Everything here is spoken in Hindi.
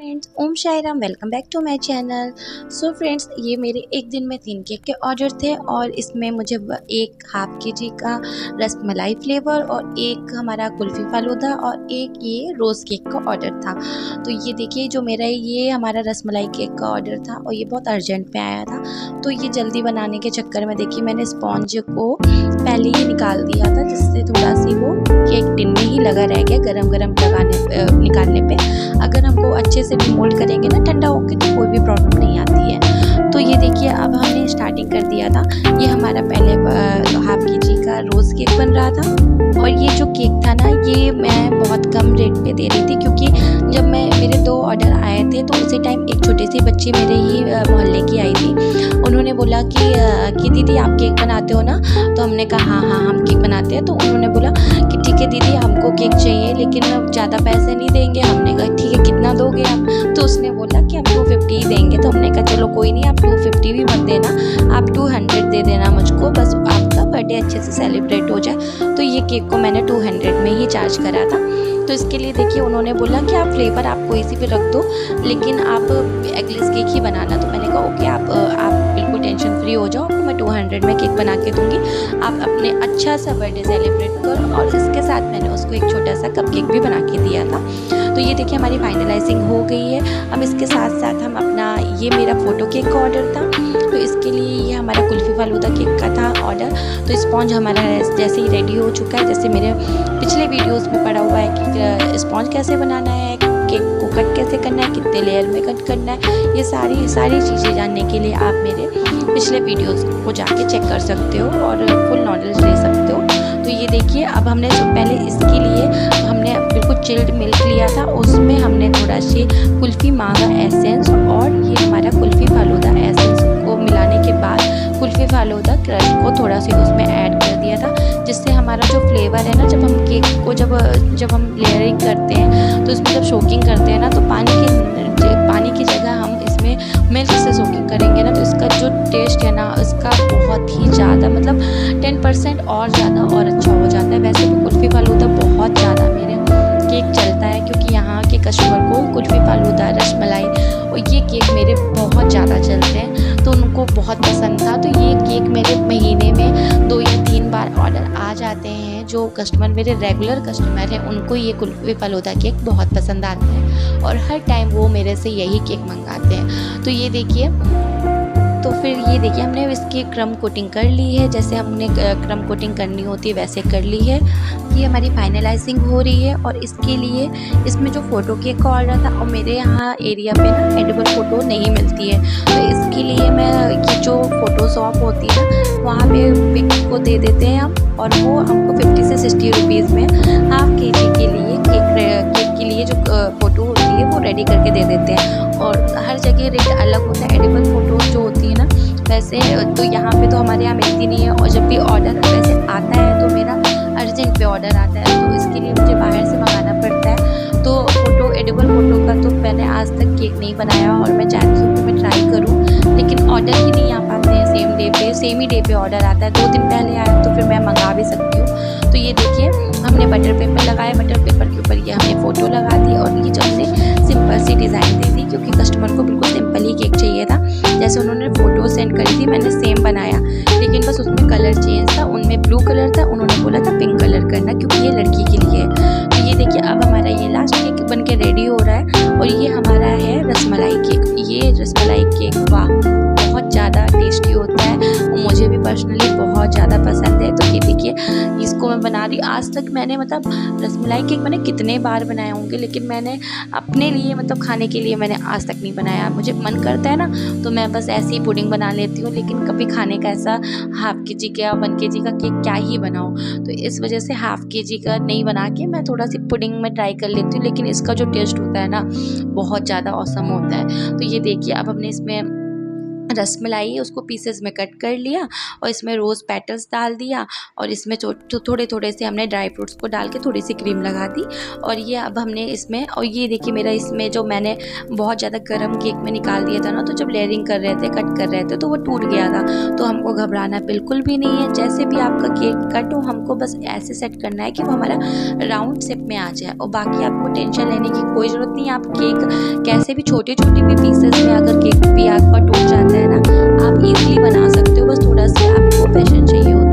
Friends, Om Sai Ram. Welcome back to my channel. So friends, ये मेरे एक दिन में 3 केक के ऑर्डर थे और इसमें मुझे एक हाफ केजी का रसमलाई फ्लेवर और एक हमारा कुल्फ़ी फालूदा और एक ये रोज़ केक का ऑर्डर था। तो ये देखिए, जो मेरा ये हमारा रसमलाई केक का ऑर्डर था और ये बहुत अर्जेंट में आया था। तो ये जल्दी बनाने के चक्कर में देखिए मैंने स्पॉन्ज को पहले ही निकाल दिया था, जिससे थोड़ा सी वो केक टिन में ही लगा रह गया गरम गरम निकालने पे। अगर हमको अच्छे से भी मोल्ड करेंगे ना ठंडा होकर, तो कोई भी प्रॉब्लम नहीं आती है। तो ये देखिए, अब हमने स्टार्टिंग कर दिया था। ये हमारा पहले हाफ केजी का रोज़ केक बन रहा था और ये जो केक था ना, ये मैं बहुत कम रेट पे दे रही थी, क्योंकि जब मेरे 2 ऑर्डर आए थे तो उसी टाइम एक छोटी सी बच्ची मेरे ही मोहल्ले की आई थी। उन्होंने बोला कि दीदी आप केक बनाते हो ना? तो हमने कहा हाँ हाँ हम केक बनाते हैं। तो उन्होंने बोला कि ठीक है दीदी, हमको केक चाहिए लेकिन ज़्यादा पैसे नहीं देंगे। हमने कहा ठीक है, कितना दोगे आप? तो उसने बोला कि हम 250 ही देंगे। तो हमने कहा चलो कोई नहीं, आप 250 भी मत देना, आप 200 दे देना मुझको, बस आपका बर्थडे अच्छे से सेलिब्रेट हो जाए। तो ये केक को मैंने 200 में ही चार्ज करा था। तो इसके लिए देखिए उन्होंने बोला कि आप फ्लेवर आप कोई सी भी रख दो, लेकिन आप एगलेस केक ही बनाना। तो मैंने कहा ओके, आप बिल्कुल टेंशन फ्री हो जाओ, आपको मैं 200 में केक बना के दूंगी, आप अपने अच्छा सा बर्थडे सेलिब्रेट करो। और इसके साथ मैंने उसको एक छोटा सा कप केक भी बना के दिया था। तो ये देखिए हमारी फाइनलाइजिंग हो गई है। अब इसके साथ साथ हम अपना, ये मेरा फ़ोटो केक का ऑर्डर था, तो इसके लिए ये हमारा कुल्फ़ी फालूदा केक का था ऑर्डर। तो स्पॉन्ज हमारा जैसे ही रेडी हो चुका है, जैसे मेरे पिछले वीडियोस में पड़ा हुआ है कि स्पॉन्ज कैसे बनाना है, केक को कट कैसे करना है, कितने लेयर में कट करना है, ये सारी चीज़ें जानने के लिए आप मेरे पिछले वीडियोस को जाके चेक कर सकते हो और फुल नॉलेज ले सकते हो। तो ये देखिए, अब हमने पहले इसके लिए हमने बिल्कुल चिल्ड मिल्क लिया था, उसमें हमने थोड़ा सी कुल्फ़ी मांगा एसेंस और ये हमारा कुल्फ़ी फालूदा एसेंस को मिलाने के बाद कुल्फ़ी फालूदा क्रश को थोड़ा सी उसमें ऐड कर दिया था, जिससे हमारा जो फ्लेवर है ना, जब हम केक को जब हम लेयरिंग करते हैं तो इसमें जब सोकिंग करते हैं ना, तो पानी की जगह हम इसमें मिल्क से सोकिंग करेंगे ना, तो इसका जो टेस्ट है ना, इसका बहुत ही ज़्यादा, मतलब 10% और ज़्यादा और अच्छा हो जाता है। वैसे तो कुल्फ़ी फालूदा बहुत ज़्यादा मेरे केक चलता है, क्योंकि यहाँ के कस्टमर को कुल्फ़ी फालूदा, रसमलाई और ये केक मेरे बहुत ज़्यादा चलते हैं, तो उनको बहुत पसंद था। तो ये केक मेरे महीने में 2 या 3 बार ऑर्डर आ जाते हैं। जो कस्टमर मेरे रेगुलर कस्टमर हैं, उनको ये कुल्फ़ी फालूदा केक बहुत पसंद आता है और हर टाइम वो मेरे से यही केक मंगाते हैं। तो ये देखिए, तो फिर ये देखिए हमने इसकी क्रम कोटिंग कर ली है, जैसे हमने क्रम कोटिंग करनी होती है वैसे कर ली है। ये हमारी फाइनलाइजिंग हो रही है और इसके लिए इसमें जो फ़ोटो केक का ऑर्डर था, और मेरे यहाँ एरिया पे ना एडिबल फ़ोटो नहीं मिलती है, तो इसके लिए मैं ये जो फ़ोटो शॉप होती है ना, वहाँ पे पिक को दे देते हैं हम, और वो हमको 50 से 60 रुपीज़ में हाफ केजी के लिए केक के लिए जो फ़ोटो होती है वो रेडी करके दे देते हैं। और हर जगह रेट अलग होता है एडिबल फ़ोटो जो होती है ना, वैसे तो यहाँ पे तो हमारे यहाँ मिलती नहीं है। और जब भी ऑर्डर वैसे आता है तो मेरा अर्जेंट पे ऑर्डर आता है, तो इसके लिए मुझे बाहर से मंगाना पड़ता है। तो एडिबल फ़ोटो का तो मैंने आज तक केक नहीं बनाया और मैं चाहती हूँ कि मैं ट्राई करूँ, लेकिन ऑर्डर ही नहीं आ पाते हैं सेम ही डे पे ऑर्डर आता है। 2 दिन पहले आया तो फिर मैं मंगा भी सकती हूँ। तो ये देखिए हमने बटर पेपर लगाया, बटर पेपर के ऊपर ये हमने फ़ोटो लगा दी और ये जो हमने सिंपल सी डिज़ाइन दे दी, क्योंकि कस्टमर को बिल्कुल सिंपल ही केक चाहिए था। जैसे उन्होंने फ़ोटो सेंड करी थी, मैंने सेम बनाया, लेकिन बस उसमें कलर चेंज था। उनमें ब्लू कलर था, उन्होंने बोला था पिंक कलर करना, क्योंकि ये लड़की के लिए है। तो ये देखिए अब हमारा ये लास्ट केक बन के रेडी हो रहा है और ये हमारा है रसमलाई केक। ये रसमलाई केक वाह बहुत ज़्यादा टेस्टी होता है, मुझे भी पर्सनली बहुत ज़्यादा पसंद है। तो ये देखिए इसको मैं बना रही, आज तक मैंने मतलब रसमलाई केक मैंने कितने बार बनाए होंगे, लेकिन मैंने अपने लिए मतलब खाने के लिए मैंने आज तक नहीं बनाया। मुझे मन करता है ना, तो मैं बस ऐसे ही पुडिंग बना लेती हूँ, लेकिन कभी खाने का ऐसा हाफ केजी का 1 केजी का केक क्या ही बनाऊँ। तो इस वजह से हाफ केजी का नहीं बना के मैं थोड़ा सी पुडिंग में ट्राई कर लेती हूँ, लेकिन इसका जो टेस्ट होता है ना, बहुत ज़्यादा ऑसम होता है। तो ये देखिए अब हमने इसमें रसमलाई उसको पीसेस में कट कर लिया और इसमें रोज़ पेटल्स डाल दिया और इसमें थोड़े थोड़े से हमने ड्राई फ्रूट्स को डाल के थोड़ी सी क्रीम लगा दी। और ये अब हमने इसमें, और ये देखिए मेरा इसमें जो मैंने बहुत ज़्यादा गर्म केक में निकाल दिया था ना, तो जब लेयरिंग कर रहे थे, कट कर रहे थे, तो वो टूट गया था। तो हमको घबराना बिल्कुल भी नहीं है, जैसे भी आपका केक कट हो हमको बस ऐसे सेट करना है कि वो हमारा राउंड शेप में आ जाए, और बाकी आपको टेंशन लेने की कोई ज़रूरत नहीं है। आप केक कैसे भी छोटे छोटे भी पीसेस में अगर केक भी आपका टूट जाता है ना, आप इजीली बना सकते हो, बस थोड़ा सा आपको पेशेंस चाहिए।